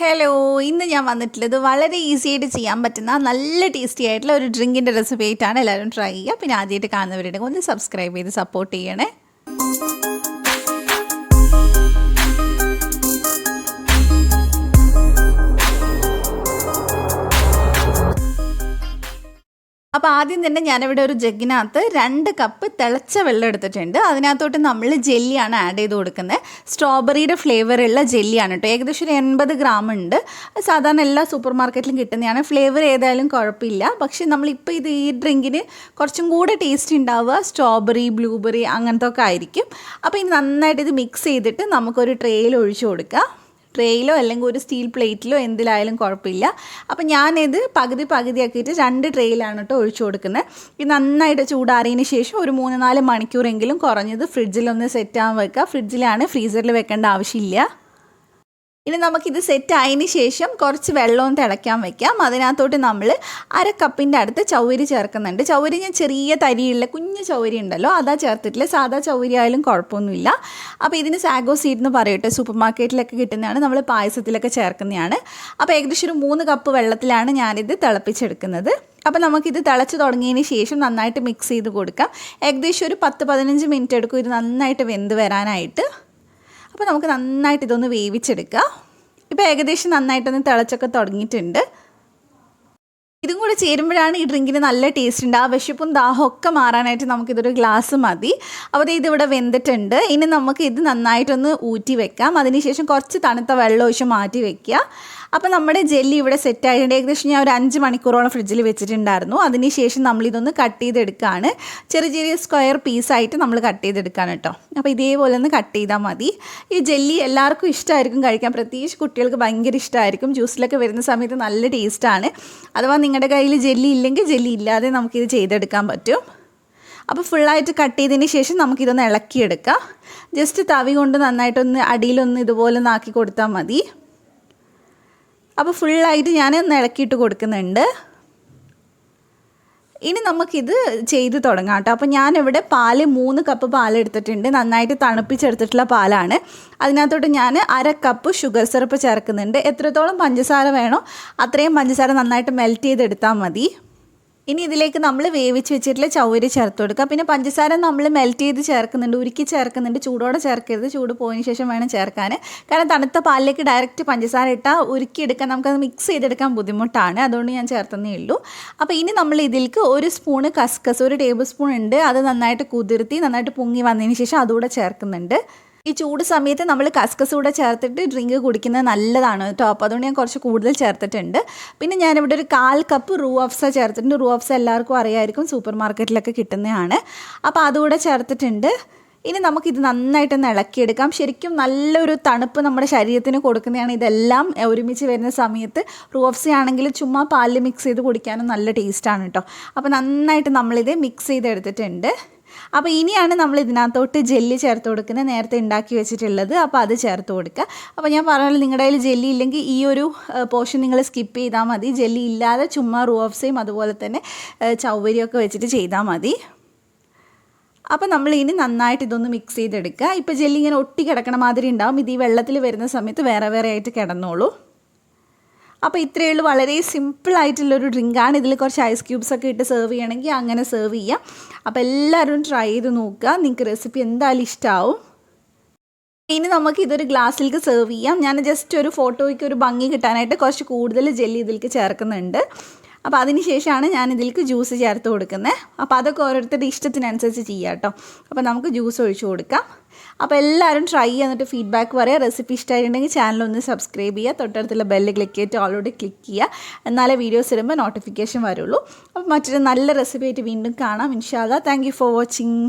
Hello, ഇന്ന് ഞാൻ വന്നിട്ടുള്ളത് വളരെ ഈസി ആയിട്ട് ചെയ്യാൻ പറ്റുന്ന നല്ല ടേസ്റ്റി ആയിട്ടുള്ള ഒരു ഡ്രിങ്കിൻ്റെ റെസിപ്പി ആയിട്ടാണ്. എല്ലാവരും ട്രൈ ചെയ്യുക. പിന്നെ ആദ്യമായിട്ട് കാണുന്നവരുടെ ഒന്ന് സബ്സ്ക്രൈബ് ചെയ്ത് സപ്പോർട്ട് ചെയ്യണേ. അപ്പോൾ ആദ്യം തന്നെ ഞാനിവിടെ ഒരു ജഗ്ഗിനകത്ത് 2 കപ്പ് തിളച്ച വെള്ളം എടുത്തിട്ടുണ്ട്. അതിനകത്തോട്ട് നമ്മൾ ജെല്ലിയാണ് ആഡ് ചെയ്ത് കൊടുക്കുന്നത്. സ്ട്രോബെറിയുടെ ഫ്ലേവറുള്ള ജെല്ലിയാണ് കേട്ടോ. ഏകദേശം ഒരു 80 ഗ്രാം ഉണ്ട്. സാധാരണ എല്ലാ സൂപ്പർ മാർക്കറ്റിലും കിട്ടുന്നതാണ്. ഫ്ലേവർ ഏതായാലും കുഴപ്പമില്ല. പക്ഷേ നമ്മളിപ്പോൾ ഈ ഡ്രിങ്കിന് കുറച്ചും കൂടെ ടേസ്റ്റ് ഉണ്ടാവുക സ്ട്രോബെറി, ബ്ലൂബെറി അങ്ങനത്തെ ഒക്കെ ആയിരിക്കും. അപ്പോൾ ഇത് നന്നായിട്ട് ഇത് മിക്സ് ചെയ്തിട്ട് നമുക്കൊരു ട്രേയിൽ ഒഴിച്ചു കൊടുക്കാം. ട്രേയിലോ അല്ലെങ്കിൽ ഒരു സ്റ്റീൽ പ്ലേറ്റിലോ എന്തിലായാലും കുഴപ്പമില്ല. അപ്പോൾ ഞാനിത് പകുതിയാക്കിയിട്ട് 2 ട്രേയിലാണ് കേട്ടോ ഒഴിച്ചു കൊടുക്കുന്നത്. ഇത് നന്നായിട്ട് ചൂടാറിയതിന് ശേഷം ഒരു 3-4 മണിക്കൂറെങ്കിലും കുറഞ്ഞത് ഫ്രിഡ്ജിലൊന്ന് സെറ്റ് ആവാൻ വെക്കുക. ഫ്രിഡ്ജിലാണ്, ഫ്രീസറിൽ വെക്കേണ്ട ആവശ്യമില്ല. ഇനി നമുക്കിത് സെറ്റ് ആയതിന് ശേഷം കുറച്ച് വെള്ളവും തിളയ്ക്കാൻ വെക്കാം. അതിനകത്തോട്ട് നമ്മൾ 1/2 കപ്പിൻ്റെ അടുത്ത് ചൗവരി ചേർക്കുന്നുണ്ട്. ചൗവരി ഞാൻ ചെറിയ തരിയുള്ള കുഞ്ഞ് ചൗവരി ഉണ്ടല്ലോ, അതാ ചേർത്തിട്ടില്ല. സാധാ ചൗവരി ആയാലും കുഴപ്പമൊന്നുമില്ല. അപ്പോൾ ഇതിന് സാഗോ സീഡ് എന്ന് പറയട്ടെ, സൂപ്പർ മാർക്കറ്റിലൊക്കെ കിട്ടുന്നതാണ്. നമ്മൾ പായസത്തിലൊക്കെ ചേർക്കുന്നതാണ്. അപ്പോൾ ഏകദേശം ഒരു 3 കപ്പ് വെള്ളത്തിലാണ് ഞാനിത് തിളപ്പിച്ചെടുക്കുന്നത്. അപ്പോൾ നമുക്കിത് തിളച്ച് തുടങ്ങിയതിന് ശേഷം നന്നായിട്ട് മിക്സ് ചെയ്ത് കൊടുക്കാം. ഏകദേശം ഒരു 10-15 മിനിറ്റ് എടുക്കും ഇത് നന്നായിട്ട് വെന്ത് വരാനായിട്ട്. അപ്പോൾ നമുക്ക് നന്നായിട്ട് ഇതൊന്ന് വേവിച്ചെടുക്കാം. ഇപ്പോൾ ഏകദേശം നന്നായിട്ടൊന്ന് തിളച്ചൊക്കെ തുടങ്ങിയിട്ടുണ്ട്. ഇതും കൂടെ ചേരുമ്പോഴാണ് ഈ ഡ്രിങ്കിന് നല്ല ടേസ്റ്റ് ഉണ്ട്. ആ വിശപ്പും ദാഹവും ഒക്കെ മാറാനായിട്ട് നമുക്കിതൊരു ഗ്ലാസ് മതി. അപ്പോൾ ഇതിവിടെ വെന്തിട്ടുണ്ട്. ഇനി നമുക്ക് ഇത് നന്നായിട്ടൊന്ന് ഊറ്റി വെക്കാം. അതിനുശേഷം കുറച്ച് തണുത്ത വെള്ളം ഒഴിച്ച് മാറ്റി വെക്കുക. അപ്പോൾ നമ്മുടെ ജെല്ലി ഇവിടെ സെറ്റ് ആയിട്ടുണ്ട്. ഏകദേശം ഞാൻ ഒരു 5 മണിക്കൂറോളം ഫ്രിഡ്ജിൽ വെച്ചിട്ടുണ്ടായിരുന്നു. അതിനുശേഷം നമ്മളിതൊന്ന് കട്ട് ചെയ്തെടുക്കുകയാണ്. ചെറിയ സ്ക്വയർ പീസായിട്ട് നമ്മൾ കട്ട് ചെയ്തെടുക്കുകയാണ് കേട്ടോ. അപ്പോൾ ഇതേപോലെ ഒന്ന് കട്ട് ചെയ്താൽ മതി. ഈ ജെല്ലി എല്ലാവർക്കും ഇഷ്ടമായിരിക്കും കഴിക്കാൻ. പ്രത്യേകിച്ച് കുട്ടികൾക്ക് ഭയങ്കര ഇഷ്ടമായിരിക്കും. ജ്യൂസിലൊക്കെ വരുന്ന സമയത്ത് നല്ല ടേസ്റ്റാണ്. അഥവാ നിങ്ങളുടെ കയ്യിൽ ജെല്ലി ഇല്ലെങ്കിൽ ജെല്ലി ഇല്ലാതെ നമുക്കിത് ചെയ്തെടുക്കാൻ പറ്റും. അപ്പോൾ ഫുള്ളായിട്ട് കട്ട് ചെയ്തതിന് ശേഷം നമുക്കിതൊന്ന് ഇളക്കിയെടുക്കാം. ജസ്റ്റ് തവി കൊണ്ട് നന്നായിട്ടൊന്ന് അടിയിലൊന്ന് ഇതുപോലെ ആക്കി കൊടുത്താൽ മതി. അപ്പോൾ ഫുള്ളായിട്ട് ഞാനൊന്ന് ഇളക്കിയിട്ട് കൊടുക്കുന്നുണ്ട്. ഇനി നമുക്കിത് ചെയ്ത് തുടങ്ങാം കേട്ടോ. അപ്പോൾ ഞാനിവിടെ 3 കപ്പ് പാലെടുത്തിട്ടുണ്ട്. നന്നായിട്ട് തണുപ്പിച്ചെടുത്തിട്ടുള്ള പാലാണ്. അതിനകത്തോട്ട് ഞാൻ 1/2 കപ്പ് ഷുഗർ സിറപ്പ് ചേർക്കുന്നുണ്ട്. എത്രത്തോളം പഞ്ചസാര വേണോ അത്രയും പഞ്ചസാര നന്നായിട്ട് മെൽറ്റ് ചെയ്തെടുത്താൽ മതി. ഇനി ഇതിലേക്ക് നമ്മൾ വേവിച്ച് വെച്ചിട്ടുള്ള ചൗവരി ചേർത്ത് കൊടുക്കുക. പിന്നെ പഞ്ചസാര നമ്മൾ മെൽറ്റ് ചെയ്ത് ചേർക്കുന്നുണ്ട്, ഉരുക്കി ചേർക്കുന്നുണ്ട്. ചൂടോടെ ചേർക്കരുത്, ചൂട് പോയതിന് ശേഷം വേണം ചേർക്കാൻ. കാരണം തണുത്ത പാലിലേക്ക് ഡയറക്റ്റ് പഞ്ചസാര ഇട്ടാൽ ഉരുക്കിയെടുക്കാൻ നമുക്കത് മിക്സ് ചെയ്തെടുക്കാൻ ബുദ്ധിമുട്ടാണ്. അതുകൊണ്ട് ഞാൻ ചേർത്തന്നേ ഉള്ളൂ. അപ്പോൾ ഇനി നമ്മൾ ഇതിലേക്ക് 1 സ്പൂണ് കസ്കസ്, 1 ടേബിൾ സ്പൂൺ ഉണ്ട്, അത് നന്നായിട്ട് കുതിർത്തി നന്നായിട്ട് പൊങ്ങി വന്നതിന് ശേഷം അതുകൂടെ ചേർക്കുന്നുണ്ട്. ഈ ചൂട് സമയത്ത് നമ്മൾ കസ്കസ് കൂടെ ചേർത്തിട്ട് ഡ്രിങ്ക് കുടിക്കുന്നത് നല്ലതാണ് കേട്ടോ. അപ്പോൾ അതുകൊണ്ട് ഞാൻ കുറച്ച് കൂടുതൽ ചേർത്തിട്ടുണ്ട്. പിന്നെ ഞാനിവിടെ ഒരു 1/4 കപ്പ് റൂ അഫ്സ ചേർത്തിട്ടുണ്ട്. റൂ അഫ്സ എല്ലാവർക്കും അറിയാമായിരിക്കും, സൂപ്പർ മാർക്കറ്റിലൊക്കെ കിട്ടുന്നതാണ്. അപ്പോൾ അതുകൂടെ ചേർത്തിട്ടുണ്ട്. ഇനി നമുക്കിത് നന്നായിട്ടൊന്ന് ഇളക്കിയെടുക്കാം. ശരിക്കും നല്ലൊരു തണുപ്പ് നമ്മുടെ ശരീരത്തിന് കൊടുക്കുന്നതാണ് ഇതെല്ലാം ഒരുമിച്ച് വരുന്ന സമയത്ത്. റൂ അഫ്സ ആണെങ്കിൽ ചുമ്മാ പാലിൽ മിക്സ് ചെയ്ത് കുടിക്കാനും നല്ല ടേസ്റ്റാണ് കേട്ടോ. അപ്പോൾ നന്നായിട്ട് നമ്മളിത് മിക്സ് ചെയ്തെടുത്തിട്ടുണ്ട്. അപ്പോൾ ഇനിയാണ് നമ്മൾ ഇതിനകത്തോട്ട് ജെല്ലി ചേർത്ത് കൊടുക്കുന്നത്, നേരത്തെ ഉണ്ടാക്കി വെച്ചിട്ടുള്ളത്. അപ്പോൾ അത് ചേർത്ത് കൊടുക്കുക. അപ്പോൾ ഞാൻ പറഞ്ഞാൽ നിങ്ങളുടെ കയ്യിൽ ജെല്ലി ഇല്ലെങ്കിൽ ഈ ഒരു പോർഷൻ നിങ്ങൾ സ്കിപ്പ് ചെയ്താൽ മതി. ജെല്ലി ഇല്ലാതെ ചുമ്മാ റൂ അഫ്സയും അതുപോലെ തന്നെ ചൗവരിയൊക്കെ വെച്ചിട്ട് ചെയ്താൽ മതി. അപ്പോൾ നമ്മൾ ഇനി നന്നായിട്ട് ഇതൊന്ന് മിക്സ് ചെയ്തെടുക്കുക. ഇപ്പോൾ ജെല്ലി ഇങ്ങനെ ഒട്ടി കിടക്കണ മാതിരി ഉണ്ടാവും. ഇത് ഈ വെള്ളത്തിൽ വരുന്ന സമയത്ത് വേറെ ആയിട്ട് കിടന്നോളൂ. അപ്പോൾ ഇത്രയേ ഉള്ളൂ. വളരെ സിമ്പിളായിട്ടുള്ളൊരു ഡ്രിങ്കാണ്. ഇതിൽ കുറച്ച് ഐസ് ക്യൂബ്സൊക്കെ ഇട്ട് സെർവ് ചെയ്യണമെങ്കിൽ അങ്ങനെ സെർവ് ചെയ്യാം. അപ്പോൾ എല്ലാവരും ട്രൈ ചെയ്ത് നോക്കുക. നിങ്ങൾക്ക് റെസിപ്പി എന്തായാലും ഇഷ്ടമാവും. ഇനി നമുക്ക് ഇതൊരു ഗ്ലാസ്സിലേക്ക് സെർവ് ചെയ്യാം. ഞാൻ ജസ്റ്റ് ഒരു ഫോട്ടോയ്ക്ക് ഒരു ഭംഗി കിട്ടാനായിട്ട് കുറച്ച് കൂടുതൽ ജെല്ലി ഇതിലേക്ക് ചേർക്കുന്നുണ്ട്. അപ്പോൾ അതിന് ശേഷമാണ് ഞാൻ ഇതിലേക്ക് ജ്യൂസ് ചേർത്ത് കൊടുക്കുന്നത്. അപ്പോൾ അതൊക്കെ ഓരോരുത്തരുടെ ഇഷ്ടത്തിനനുസരിച്ച് ചെയ്യാം കേട്ടോ. അപ്പോൾ നമുക്ക് ജ്യൂസ് ഒഴിച്ച് കൊടുക്കാം. അപ്പോൾ എല്ലാവരും ട്രൈ ചെയ്തിട്ട് ഫീഡ്ബാക്ക് പറയുക. റെസിപ്പി ഇഷ്ടമായിട്ടുണ്ടെങ്കിൽ ചാനലൊന്ന് സബ്സ്ക്രൈബ് ചെയ്യുക. തൊട്ടടുത്തുള്ള ബെല്ല് ക്ലിക്ക് ചെയ്തിട്ട് ഓൾറെഡി ക്ലിക്ക് ചെയ്യുക. എന്നാലേ വീഡിയോസ് ഇടുമ്പോൾ നോട്ടിഫിക്കേഷൻ വരുള്ളൂ. അപ്പോൾ മറ്റൊരു നല്ല റെസിപ്പി ആയിട്ട് വീണ്ടും കാണാം ഇൻഷാ അല്ലാഹ്. Thank you for watching.